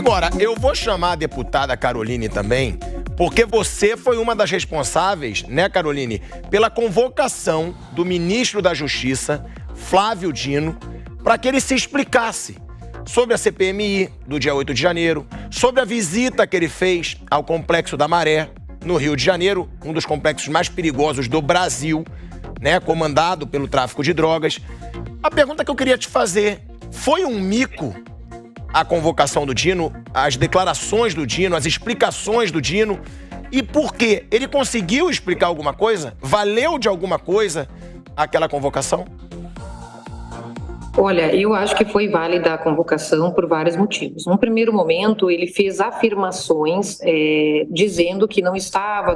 Agora, eu vou chamar a deputada Caroline também, porque você foi uma das responsáveis, né, Caroline, pela convocação do ministro da Justiça, Flávio Dino, para que ele se explicasse sobre a CPMI do dia 8 de janeiro, sobre a visita que ele fez ao Complexo da Maré, no Rio de Janeiro, um dos complexos mais perigosos do Brasil, né, comandado pelo tráfico de drogas. A pergunta que eu queria te fazer, foi um mico a convocação do Dino, as declarações do Dino, as explicações do Dino? E por quê? Ele conseguiu explicar alguma coisa? Valeu de alguma coisa aquela convocação? Olha, eu acho que foi válida a convocação por vários motivos. Num primeiro momento, ele fez afirmações dizendo que não estava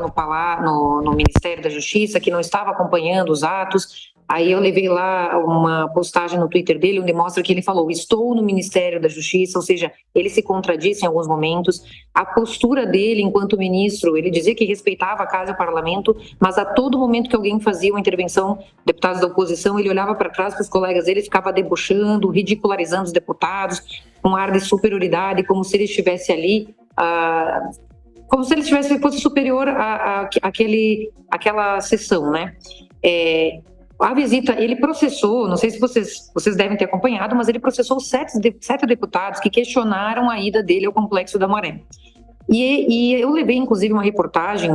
no Ministério da Justiça, que não estava acompanhando os atos. Aí eu levei lá uma postagem no Twitter dele, onde mostra que ele falou: estou no Ministério da Justiça, ou seja, ele se contradisse em alguns momentos. A postura dele enquanto ministro, ele dizia que respeitava a casa e o parlamento, mas a todo momento que alguém fazia uma intervenção, deputados da oposição, ele olhava para trás para os colegas dele, ficava debochando, ridicularizando os deputados, com um ar de superioridade, como se ele estivesse ali... como se ele fosse superior àquela sessão, né? A visita, ele processou, não sei se vocês devem ter acompanhado, mas ele processou sete deputados que questionaram a ida dele ao Complexo da Maré. E eu levei, inclusive, uma reportagem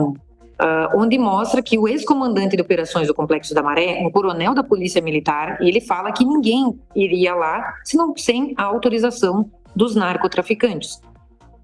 onde mostra que o ex-comandante de operações do Complexo da Maré, um coronel da Polícia Militar, ele fala que ninguém iria lá senão sem a autorização dos narcotraficantes.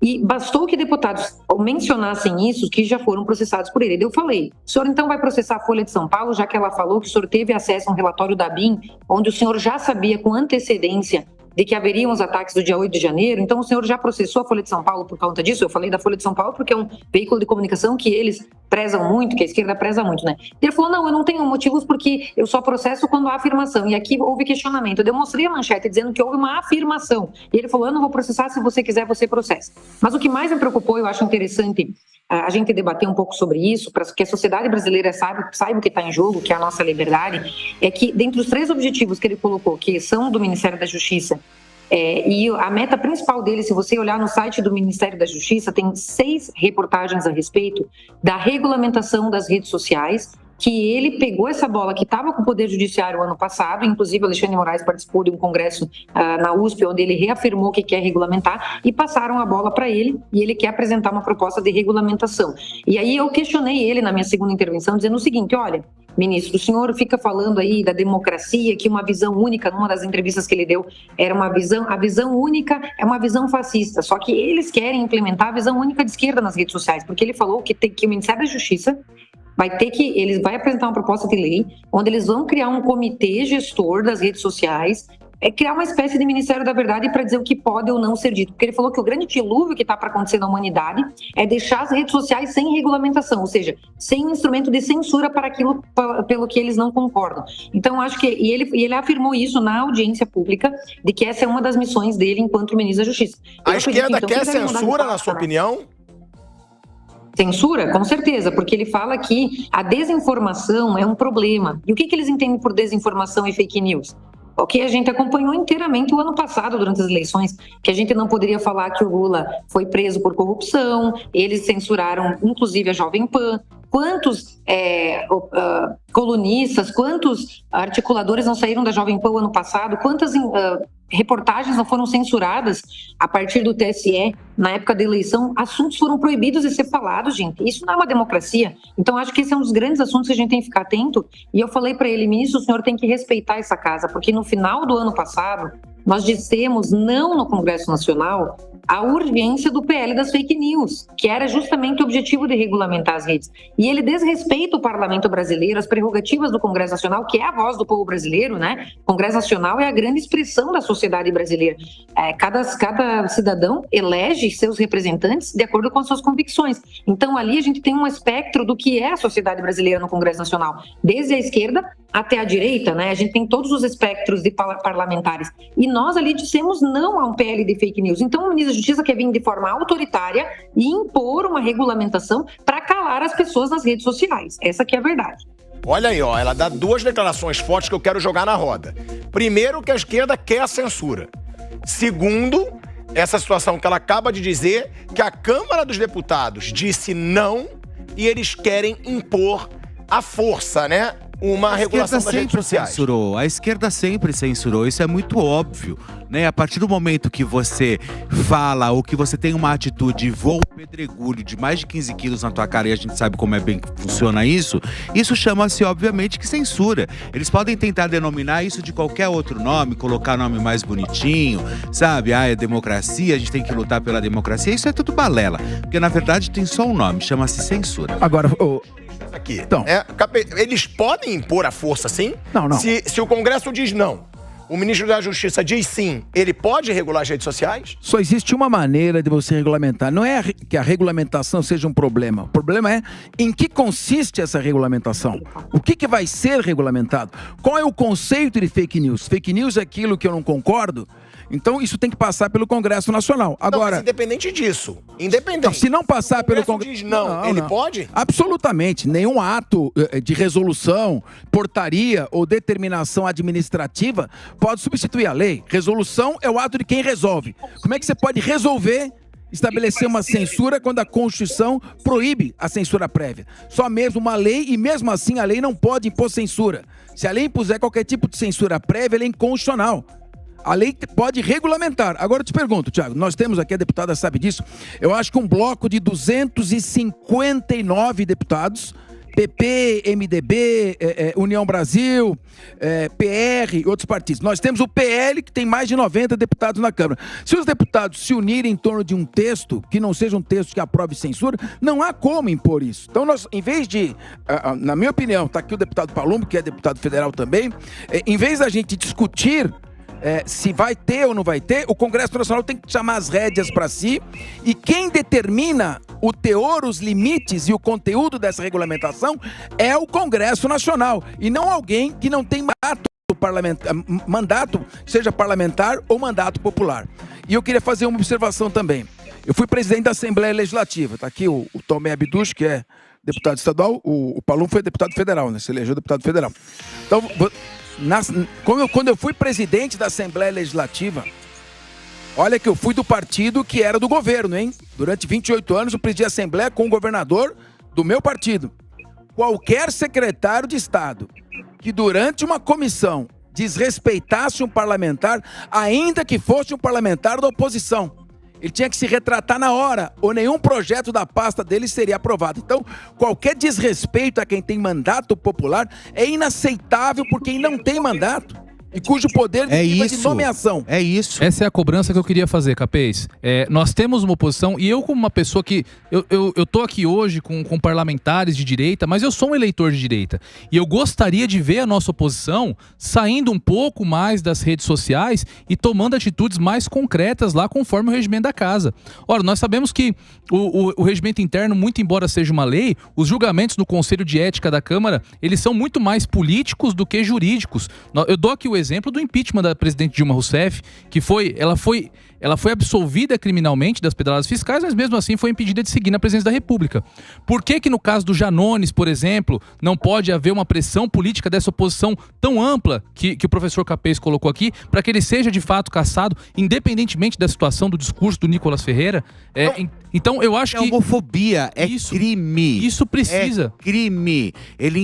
E bastou que deputados mencionassem isso, que já foram processados por ele. Eu falei: o senhor então vai processar a Folha de São Paulo, já que ela falou que o senhor teve acesso a um relatório da ABIN, onde o senhor já sabia com antecedência de que haveriam os ataques do dia 8 de janeiro, então o senhor já processou a Folha de São Paulo por conta disso? Eu falei da Folha de São Paulo porque é um veículo de comunicação que eles prezam muito, que a esquerda preza muito, né? Ele falou: não, eu não tenho motivos porque eu só processo quando há afirmação. E aqui houve questionamento. Eu demonstrei a manchete dizendo que houve uma afirmação. E ele falou: eu não vou processar, se você quiser, você processa. Mas o que mais me preocupou, eu acho interessante a gente debater um pouco sobre isso, para que a sociedade brasileira saiba o que está em jogo, que é a nossa liberdade, é que, dentre os 3 objetivos que ele colocou, que são do Ministério da Justiça, e a meta principal dele, se você olhar no site do Ministério da Justiça, tem 6 reportagens a respeito da regulamentação das redes sociais, que ele pegou essa bola que estava com o Poder Judiciário ano passado, inclusive o Alexandre de Moraes participou de um congresso na USP, onde ele reafirmou que quer regulamentar, e passaram a bola para ele, e ele quer apresentar uma proposta de regulamentação. E aí eu questionei ele na minha segunda intervenção, dizendo o seguinte: olha, ministro, o senhor fica falando aí da democracia, que uma visão única, numa das entrevistas que ele deu, era a visão única é uma visão fascista, só que eles querem implementar a visão única de esquerda nas redes sociais, porque ele falou que o Ministério da Justiça eles vai apresentar uma proposta de lei onde eles vão criar um comitê gestor das redes sociais, criar uma espécie de Ministério da Verdade para dizer o que pode ou não ser dito. Porque ele falou que o grande dilúvio que está para acontecer na humanidade é deixar as redes sociais sem regulamentação, ou seja, sem um instrumento de censura para aquilo pelo que eles não concordam. Então, acho que ele afirmou isso na audiência pública, de que essa é uma das missões dele enquanto ministro da Justiça. A esquerda quer censura, na sua opinião? Censura? Com certeza, porque ele fala que a desinformação é um problema. E o que eles entendem por desinformação e fake news? O que a gente acompanhou inteiramente o ano passado, durante as eleições, que a gente não poderia falar que o Lula foi preso por corrupção, eles censuraram, inclusive, a Jovem Pan. Quantos colunistas, quantos articuladores não saíram da Jovem Pan o ano passado? Quantas reportagens não foram censuradas a partir do TSE na época da eleição? Assuntos foram proibidos de ser falados, gente. Isso não é uma democracia. Então, acho que esse é um dos grandes assuntos que a gente tem que ficar atento. E eu falei para ele: ministro, o senhor tem que respeitar essa casa, porque no final do ano passado, nós dissemos não no Congresso Nacional a urgência do PL das fake news, que era justamente o objetivo de regulamentar as redes. E ele desrespeita o parlamento brasileiro, as prerrogativas do Congresso Nacional, que é a voz do povo brasileiro, né? O Congresso Nacional é a grande expressão da sociedade brasileira. Cada cidadão elege seus representantes de acordo com as suas convicções. Então, ali a gente tem um espectro do que é a sociedade brasileira no Congresso Nacional, desde a esquerda até a direita, né? A gente tem todos os espectros de parlamentares. E nós ali dissemos não a um PL de fake news. Então, o ministro da Justiça quer vir de forma autoritária e impor uma regulamentação para calar as pessoas nas redes sociais. Essa que é a verdade. Olha aí, ó, ela dá 2 declarações fortes que eu quero jogar na roda. Primeiro, que a esquerda quer a censura. Segundo, essa situação que ela acaba de dizer, que a Câmara dos Deputados disse não e eles querem impor à força, né? Uma regulação das redes sociais. A esquerda sempre censurou, isso é muito óbvio, né? A partir do momento que você fala ou que você tem uma atitude, voa um pedregulho de mais de 15 quilos na tua cara, e a gente sabe como é bem que funciona isso chama-se, obviamente, que censura. Eles podem tentar denominar isso de qualquer outro nome, colocar nome mais bonitinho, sabe? Ah, é democracia, a gente tem que lutar pela democracia, isso é tudo balela, porque na verdade tem só um nome, chama-se censura. Agora, aqui. Então, eles podem impor a força, sim? Não. Se o Congresso diz não, o ministro da Justiça diz sim, ele pode regular as redes sociais? Só existe uma maneira de você regulamentar. Não é que a regulamentação seja um problema. O problema é em que consiste essa regulamentação. O que vai ser regulamentado? Qual é o conceito de fake news? Fake news é aquilo que eu não concordo? Então isso tem que passar pelo Congresso Nacional. Agora, mas independente disso, independente. Se não passar pelo Congresso diz não, ele pode? Absolutamente. Nenhum ato de resolução, portaria ou determinação administrativa pode substituir a lei. Resolução é o ato de quem resolve. Como é que você pode resolver estabelecer uma censura quando a Constituição proíbe a censura prévia? Só mesmo uma lei, e mesmo assim a lei não pode impor censura. Se a lei impuser qualquer tipo de censura prévia, ela é inconstitucional. A lei pode regulamentar. Agora eu te pergunto, Thiago, nós temos aqui, a deputada sabe disso, eu acho que um bloco de 259 deputados, PP, MDB, União Brasil, PR e outros partidos. Nós temos o PL, que tem mais de 90 deputados na Câmara. Se os deputados se unirem em torno de um texto, que não seja um texto que aprove censura, não há como impor isso. Então nós, em vez de, na minha opinião, está aqui o deputado Palumbo, que é deputado federal também, em vez da gente discutir se vai ter ou não vai ter, o Congresso Nacional tem que chamar as rédeas para si, e quem determina o teor, os limites e o conteúdo dessa regulamentação é o Congresso Nacional, e não alguém que não tem mandato, seja parlamentar ou mandato popular. E eu queria fazer uma observação também. Eu fui presidente da Assembleia Legislativa, está aqui o Tomé Abduch, que é deputado estadual, o Palum foi deputado federal, né? Se elegeu deputado federal. Então, quando eu fui presidente da Assembleia Legislativa, olha que eu fui do partido que era do governo, hein? Durante 28 anos eu presidi a Assembleia com o governador do meu partido. Qualquer secretário de Estado que durante uma comissão desrespeitasse um parlamentar, ainda que fosse um parlamentar da oposição, ele tinha que se retratar na hora, ou nenhum projeto da pasta dele seria aprovado. Então, qualquer desrespeito a quem tem mandato popular é inaceitável por quem não tem mandato e cujo poder de nomeação. É isso. Essa é a cobrança que eu queria fazer, Capês. Nós temos uma oposição, e eu como uma pessoa que... Eu tô aqui hoje com parlamentares de direita, mas eu sou um eleitor de direita. E eu gostaria de ver a nossa oposição saindo um pouco mais das redes sociais e tomando atitudes mais concretas lá conforme o regimento da casa. Ora, nós sabemos que o regimento interno, muito embora seja uma lei, os julgamentos do Conselho de Ética da Câmara, eles são muito mais políticos do que jurídicos. Eu dou aqui o exemplo do impeachment da presidente Dilma Rousseff, que ela foi absolvida criminalmente das pedaladas fiscais, mas mesmo assim foi impedida de seguir na presidência da República. Por que no caso do Janones, por exemplo, não pode haver uma pressão política dessa oposição tão ampla que o professor Capês colocou aqui, para que ele seja de fato cassado, independentemente da situação do discurso do Nicolas Ferreira? Então eu acho que... homofobia é crime. Isso precisa. É crime. Ele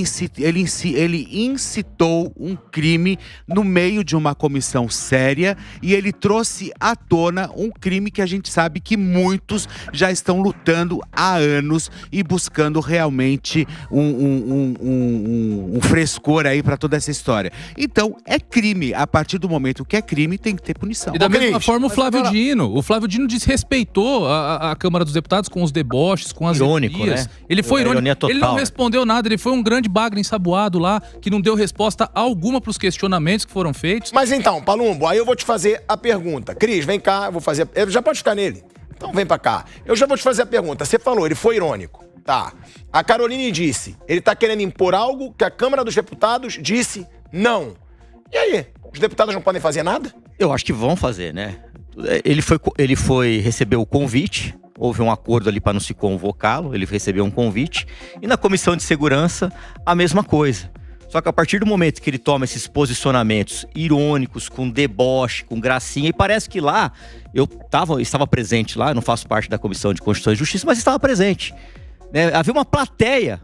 incitou um crime no meio de uma comissão séria, e ele trouxe à tona um crime que a gente sabe que muitos já estão lutando há anos e buscando realmente um frescor aí para toda essa história. Então, é crime. A partir do momento que é crime, tem que ter punição. E da mesma forma, o Flávio Dino desrespeitou a Câmara dos Deputados com os deboches, com as irônico, né? Ele foi irônico. Ele não respondeu nada, ele foi um grande bagre ensaboado lá, que não deu resposta alguma para os questionamentos que foram feitos. Mas então, Palumbo, aí eu vou te fazer a pergunta. Cris, vem cá, eu vou fazer... Já pode ficar nele. Então vem pra cá. Eu já vou te fazer a pergunta. Você falou, ele foi irônico. Tá. A Caroline disse, ele tá querendo impor algo que a Câmara dos Deputados disse não. E aí? Os deputados não podem fazer nada? Eu acho que vão fazer, né? Ele recebeu o convite, houve um acordo ali para não se convocá-lo, ele recebeu um convite, e na Comissão de Segurança, a mesma coisa. Só que a partir do momento que ele toma esses posicionamentos irônicos, com deboche, com gracinha, e parece que lá, eu estava presente lá, eu não faço parte da Comissão de Constituição e Justiça, mas estava presente. Né? Havia uma plateia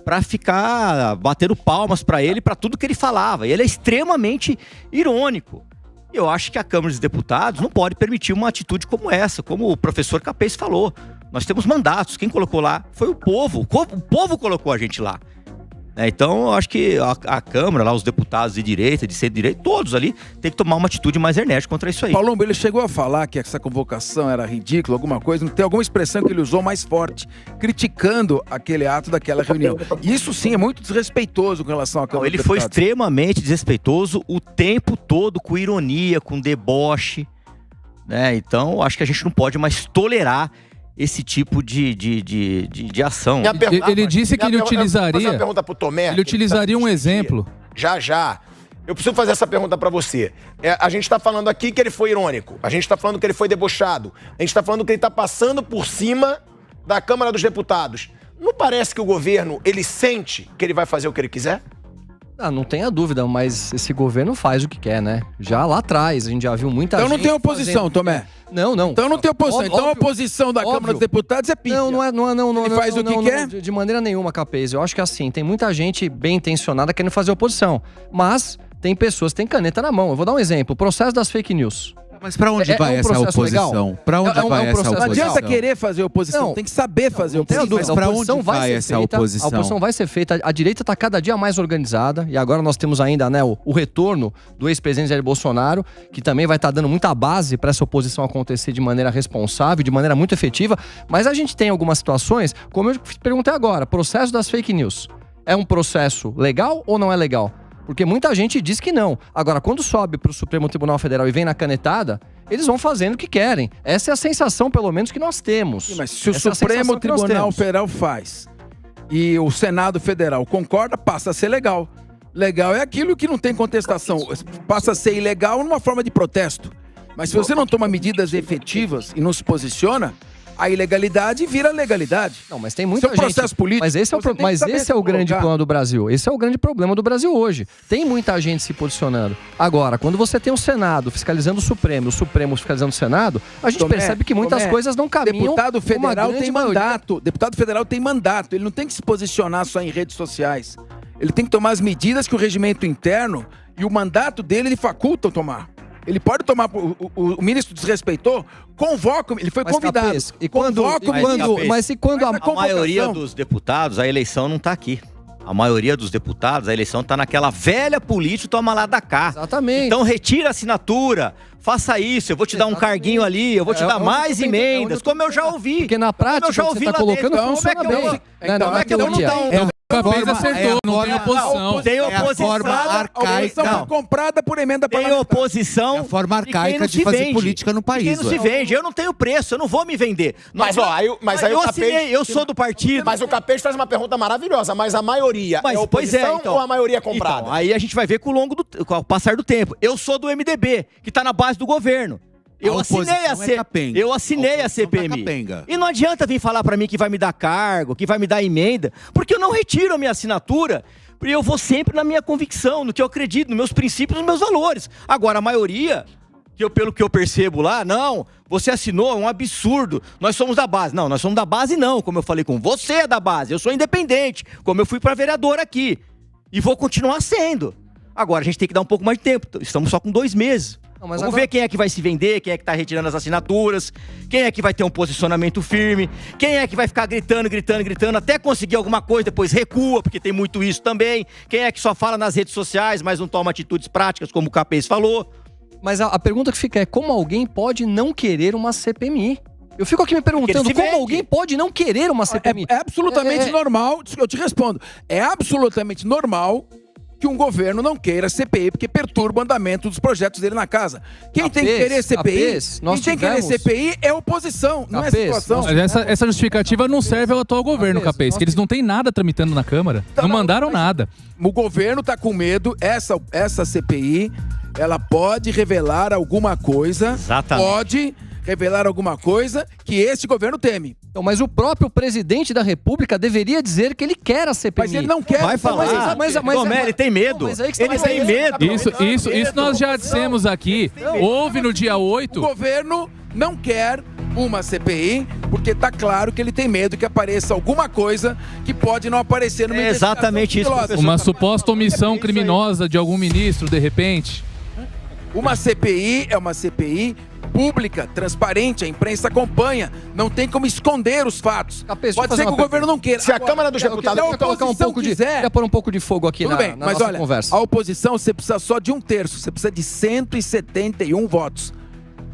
para ficar batendo palmas para ele, para tudo que ele falava. E ele é extremamente irônico. E eu acho que a Câmara dos Deputados não pode permitir uma atitude como essa, como o professor Capês falou. Nós temos mandatos, quem colocou lá foi o povo. O povo colocou a gente lá. Então, eu acho que a Câmara, lá, os deputados de direita, de centro-direita, todos ali, tem que tomar uma atitude mais enérgica contra isso aí. Palumbo, ele chegou a falar que essa convocação era ridícula, alguma coisa, não tem alguma expressão que ele usou mais forte, criticando aquele ato daquela reunião. E isso sim é muito desrespeitoso com relação à Câmara dos Deputados. Ele foi extremamente desrespeitoso o tempo todo, com ironia, com deboche. Né? Então, acho que a gente não pode mais tolerar esse tipo de ação. Ele disse que ele utilizaria... Vou fazer uma pergunta pro Tomé. Ele utilizaria um exemplo. Já. Eu preciso fazer essa pergunta pra você. A gente tá falando aqui que ele foi irônico. A gente tá falando que ele foi debochado. A gente tá falando que ele tá passando por cima da Câmara dos Deputados. Não parece que o governo, ele sente que ele vai fazer o que ele quiser? Não tenha dúvida, mas esse governo faz o que quer, né? Já lá atrás, a gente já viu muita gente... Então não tem oposição, fazendo... Tomé? Não. Então não tem oposição. Então a oposição da Câmara dos Deputados é pífia. Não. Ele faz o que quer? De maneira nenhuma, Capês. Eu acho que assim, tem muita gente bem intencionada querendo fazer oposição. Mas tem pessoas que têm caneta na mão. Eu vou dar um exemplo. O processo das fake news. Mas pra onde vai essa oposição? Pra onde vai essa oposição? Não adianta querer fazer oposição, tem que saber fazer oposição. Mas pra onde vai essa oposição? A oposição vai ser feita, a direita está cada dia mais organizada, e agora nós temos ainda, né, o retorno do ex-presidente Jair Bolsonaro, que também vai estar dando muita base para essa oposição acontecer de maneira responsável, de maneira muito efetiva, mas a gente tem algumas situações, como eu perguntei agora, processo das fake news. É um processo legal ou não é legal? Porque muita gente diz que não. Agora, quando sobe para o Supremo Tribunal Federal e vem na canetada, eles vão fazendo o que querem. Essa é a sensação, pelo menos, que nós temos. Sim, mas se o Supremo Tribunal Federal faz e o Senado Federal concorda, passa a ser legal. Legal é aquilo que não tem contestação. Passa a ser ilegal numa forma de protesto. Mas se você não toma medidas efetivas e não se posiciona, a ilegalidade vira legalidade. Não, mas tem muita gente... Isso é um processo político. Mas esse é o grande problema do Brasil. Esse é o grande problema do Brasil hoje. Tem muita gente se posicionando. Agora, quando você tem o Senado fiscalizando o Supremo fiscalizando o Senado, a gente percebe que muitas coisas não caminham. Deputado federal tem mandato. Deputado federal tem mandato. Ele não tem que se posicionar só em redes sociais. Ele tem que tomar as medidas que o regimento interno e o mandato dele facultam tomar. Ele pode tomar... O ministro desrespeitou, convoca... Ele foi convidado. Capês, mas a maioria dos deputados, a eleição não está aqui. A maioria dos deputados, a eleição está naquela velha política, toma lá da cá. Exatamente. Então retira a assinatura, faça isso, eu vou te dar um carguinho ali, eu vou te dar mais emendas, como eu já ouvi. Porque na prática, você está colocando, funciona bem. Como é que eu vou dar um... Capês acertou, não tem oposição. Tem oposição. A forma arcaica. Não. Comprada por emenda parlamentar. Tem oposição. É a forma arcaica de fazer política no país. Quem não se vende, eu não tenho preço, eu não vou me vender. Mas aí o Capês... Eu sou do partido. Mas o Capês faz uma pergunta maravilhosa, mas a maioria é oposição ou a maioria é comprada? Então, aí a gente vai ver com o passar do tempo. Eu sou do MDB, que tá na base do governo. Eu assinei a CPMI. E não adianta vir falar pra mim que vai me dar cargo, que vai me dar emenda, porque eu não retiro a minha assinatura. E eu vou sempre na minha convicção, no que eu acredito, nos meus princípios, nos meus valores. Agora, a maioria, pelo que eu percebo lá, não, você assinou, é um absurdo, nós somos da base. Não, nós somos da base não, como eu falei com você é da base, eu sou independente, como eu fui pra vereador aqui. E vou continuar sendo. Agora, a gente tem que dar um pouco mais de tempo, estamos só com 2 meses. Vamos ver quem é que vai se vender, quem é que tá retirando as assinaturas, quem é que vai ter um posicionamento firme, quem é que vai ficar gritando, até conseguir alguma coisa, depois recua, porque tem muito isso também. Quem é que só fala nas redes sociais, mas não toma atitudes práticas, como o Capês falou. Mas a pergunta que fica é como alguém pode não querer uma CPMI? Eu fico aqui me perguntando como alguém pode não querer uma CPMI. É absolutamente normal, eu te respondo, é absolutamente normal que um governo não queira CPI, porque perturba o andamento dos projetos dele na casa. Quem tem que querer CPI, é oposição, não é situação. Mas essa justificativa não serve ao atual governo, Capês, que eles não têm nada tramitando na Câmara. Não mandaram nada. O governo está com medo, essa CPI, ela pode revelar alguma coisa. Exatamente. Pode revelar alguma coisa que esse governo teme. Então, mas o próprio presidente da República deveria dizer que ele quer a CPMI. Mas ele não quer. Vai falar. Tomé, ele tem medo. Não, mas aí que ele tem medo. Isso nós já dissemos aqui. Houve no dia 8. O governo não quer uma CPI, porque tá claro que ele tem medo que apareça alguma coisa que pode não aparecer no É exatamente isso. Uma suposta omissão criminosa de algum ministro, de repente. Uma CPI é uma CPI pública, transparente, a imprensa acompanha, não tem como esconder os fatos. Pode ser que o governo não queira. Se a Câmara dos Deputados colocar um pouco queria pôr um pouco de fogo aqui na nossa olha, conversa. A oposição, você precisa só de 1/3, você precisa de 171 votos.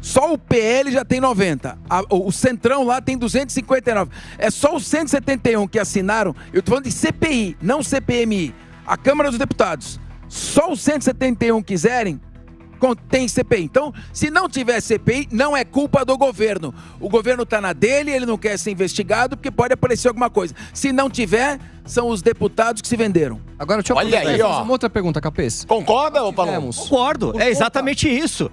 Só o PL já tem 90. O Centrão lá tem 259. É só os 171 que assinaram. Eu tô falando de CPI, não CPMI. A Câmara dos Deputados. Só os 171 quiserem, tem CPI. Então, se não tiver CPI, não é culpa do governo. O governo tá na dele, ele não quer ser investigado porque pode aparecer alguma coisa. Se não tiver, são os deputados que se venderam. Agora, deixa eu fazer uma outra pergunta, Capês. Concorda, ô Paloma? Concordo. É exatamente isso.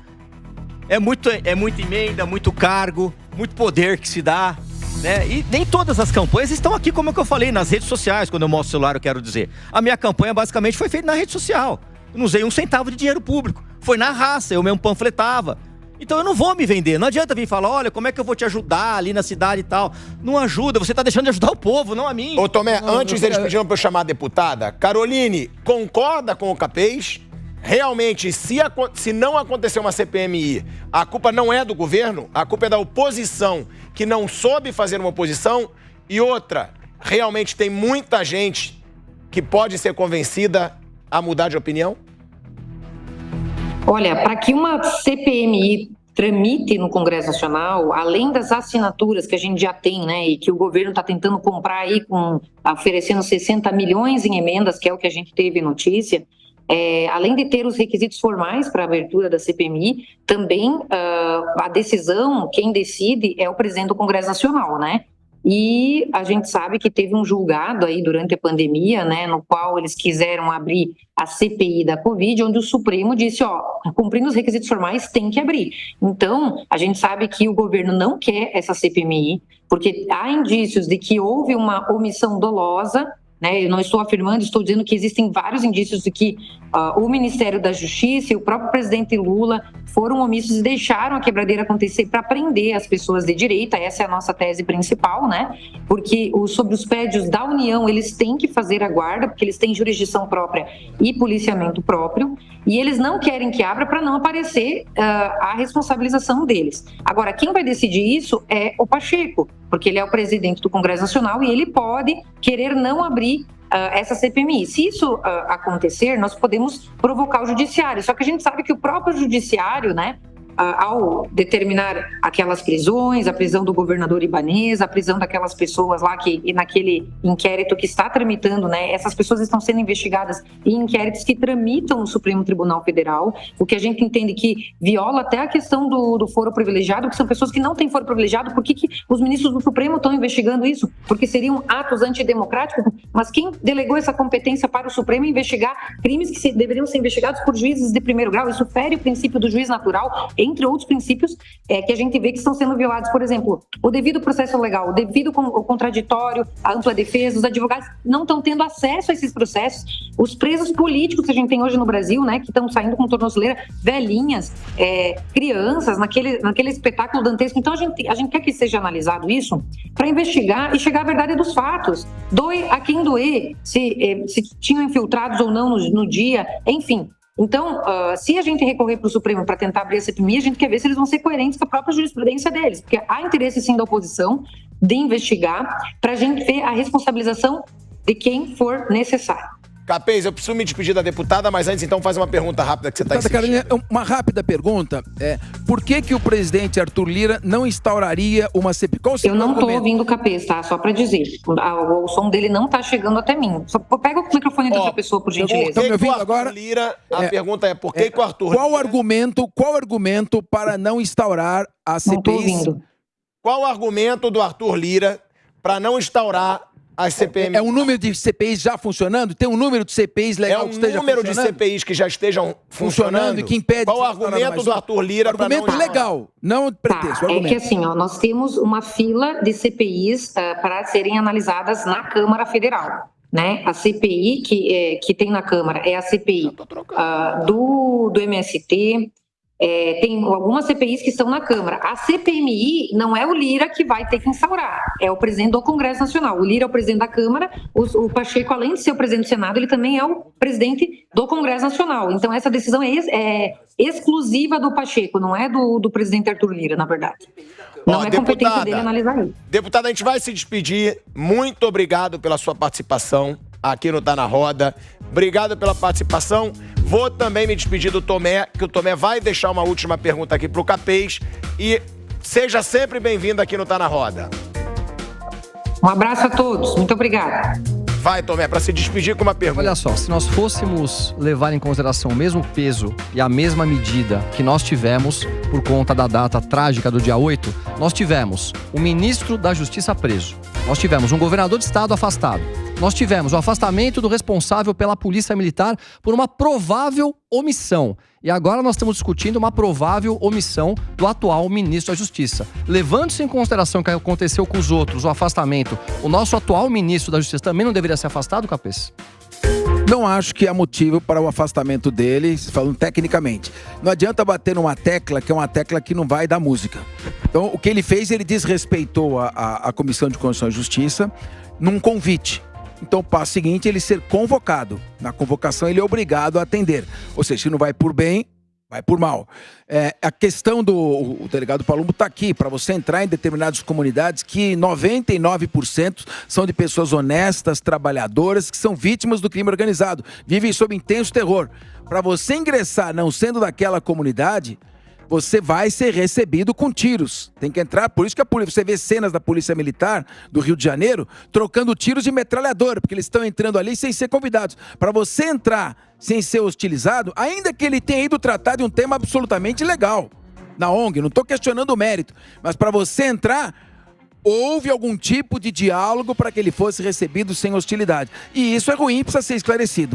É muita emenda, muito cargo, muito poder que se dá, né? E nem todas as campanhas estão aqui, como é que eu falei, nas redes sociais, quando eu mostro o celular, eu quero dizer. A minha campanha basicamente foi feita na rede social. Eu não usei 1 centavo de dinheiro público. Foi na raça, eu mesmo panfletava. Então eu não vou me vender. Não adianta vir falar, olha, como é que eu vou te ajudar ali na cidade e tal. Não ajuda, você tá deixando de ajudar o povo, não a mim. Ô Tomé, antes eles pediram pra eu chamar a deputada, Caroline, concorda com o Capês? Realmente, se não acontecer uma CPMI, a culpa não é do governo, a culpa é da oposição, que não soube fazer uma oposição. E outra, realmente tem muita gente que pode ser convencida a mudar de opinião? Olha, para que uma CPMI tramite no Congresso Nacional, além das assinaturas que a gente já tem, né, e que o governo está tentando comprar aí, oferecendo 60 milhões em emendas, que é o que a gente teve notícia, além de ter os requisitos formais para a abertura da CPMI, também a decisão, quem decide é o presidente do Congresso Nacional, né? E a gente sabe que teve um julgado aí durante a pandemia, né, no qual eles quiseram abrir a CPI da Covid, onde o Supremo disse, cumprindo os requisitos formais, tem que abrir. Então, a gente sabe que o governo não quer essa CPMI, porque há indícios de que houve uma omissão dolosa, né? Eu não estou afirmando, estou dizendo que existem vários indícios de que o Ministério da Justiça e o próprio presidente Lula foram omissos e deixaram a quebradeira acontecer para prender as pessoas de direita. Essa é a nossa tese principal, né? Porque sobre os prédios da União, eles têm que fazer a guarda, porque eles têm jurisdição própria e policiamento próprio, e eles não querem que abra para não aparecer a responsabilização deles. Agora, quem vai decidir isso é o Pacheco, porque ele é o presidente do Congresso Nacional e ele pode querer não abrir essa CPMI. Se isso acontecer, nós podemos provocar o judiciário. Só que a gente sabe que o próprio judiciário, né, ao determinar aquelas prisões, a prisão do governador Ibanez, a prisão daquelas pessoas lá que naquele inquérito que está tramitando, né, essas pessoas estão sendo investigadas em inquéritos que tramitam no Supremo Tribunal Federal, o que a gente entende que viola até a questão do foro privilegiado, que são pessoas que não têm foro privilegiado. Por que os ministros do Supremo estão investigando isso? Porque seriam atos antidemocráticos, mas quem delegou essa competência para o Supremo investigar crimes que deveriam ser investigados por juízes de primeiro grau? Isso fere o princípio do juiz natural, entre outros princípios que a gente vê que estão sendo violados. Por exemplo, o devido processo legal, o devido o contraditório, a ampla defesa, os advogados não estão tendo acesso a esses processos. Os presos políticos que a gente tem hoje no Brasil, né, que estão saindo com tornozeleira, velhinhas, crianças, naquele espetáculo dantesco. Então, a gente quer que seja analisado isso para investigar e chegar à verdade dos fatos. Doe a quem doer, se tinham infiltrados ou não no dia, enfim. Então, se a gente recorrer para o Supremo para tentar abrir a CPMI, a gente quer ver se eles vão ser coerentes com a própria jurisprudência deles, porque há interesse sim da oposição de investigar para a gente ver a responsabilização de quem for necessário. Capês, eu preciso me despedir da deputada, mas antes então faz uma pergunta rápida que você está insistindo. Uma rápida pergunta, por que o presidente Arthur Lira não instauraria uma CPI? Eu não estou ouvindo o Capês, tá? Só para dizer, o som dele não está chegando até mim. Só pega o microfone de outra pessoa, por gentileza. Estão me ouvindo agora? Lira, a pergunta é, por que o Arthur Lira... Qual o argumento para não instaurar a CPI? Não estou ouvindo. Qual o argumento do Arthur Lira para não instaurar as CPMI... É um número de CPIs já funcionando? Tem um número de CPIs legal que esteja funcionando? É um número de CPIs que já estejam funcionando e que impede... Qual o argumento do Arthur Lira para não... Argumento legal, não pretexto. É que assim, ó, nós temos uma fila de CPIs para serem analisadas na Câmara Federal. Né? A CPI que tem na Câmara é a CPI do MST, tem algumas CPIs que estão na Câmara. A CPMI não é o Lira que vai ter que instaurar, é o presidente do Congresso Nacional. O Lira é o presidente da Câmara, o Pacheco, além de ser o presidente do Senado, ele também é o presidente do Congresso Nacional. Então essa decisão é exclusiva do Pacheco, não é do presidente Arthur Lira, na verdade. Não é competência dele analisar isso. Deputada, a gente vai se despedir. Muito obrigado pela sua participação aqui no Tá na Roda. Obrigado pela participação. Vou também me despedir do Tomé, que o Tomé vai deixar uma última pergunta aqui pro Capês. E seja sempre bem-vindo aqui no Tá na Roda. Um abraço a todos. Muito obrigada. Vai, Tomé, para se despedir com uma pergunta. Olha só, se nós fôssemos levar em consideração o mesmo peso e a mesma medida que nós tivemos por conta da data trágica do dia 8, nós tivemos o ministro da Justiça preso, nós tivemos um governador de estado afastado, nós tivemos o afastamento do responsável pela Polícia Militar por uma provável omissão. E agora nós estamos discutindo uma provável omissão do atual ministro da Justiça. Levando-se em consideração o que aconteceu com os outros, o afastamento, o nosso atual ministro da Justiça também não deveria ser afastado, Capês? Não acho que há motivo para o afastamento dele, falando tecnicamente. Não adianta bater numa tecla que é uma tecla que não vai dar música. Então, o que ele fez, ele desrespeitou a Comissão de Constituição e Justiça num convite. Então, o passo seguinte é ele ser convocado. Na convocação, ele é obrigado a atender. Ou seja, se não vai por bem, vai por mal. A questão o delegado Palumbo está aqui, para você entrar em determinadas comunidades que 99% são de pessoas honestas, trabalhadoras, que são vítimas do crime organizado, vivem sob intenso terror. Para você ingressar não sendo daquela comunidade, você vai ser recebido com tiros. Tem que entrar, por isso que você vê cenas da Polícia Militar do Rio de Janeiro trocando tiros de metralhadora, porque eles estão entrando ali sem ser convidados. Para você entrar sem ser hostilizado, ainda que ele tenha ido tratar de um tema absolutamente legal na ONG, não estou questionando o mérito, mas para você entrar, houve algum tipo de diálogo para que ele fosse recebido sem hostilidade. E isso é ruim, precisa ser esclarecido.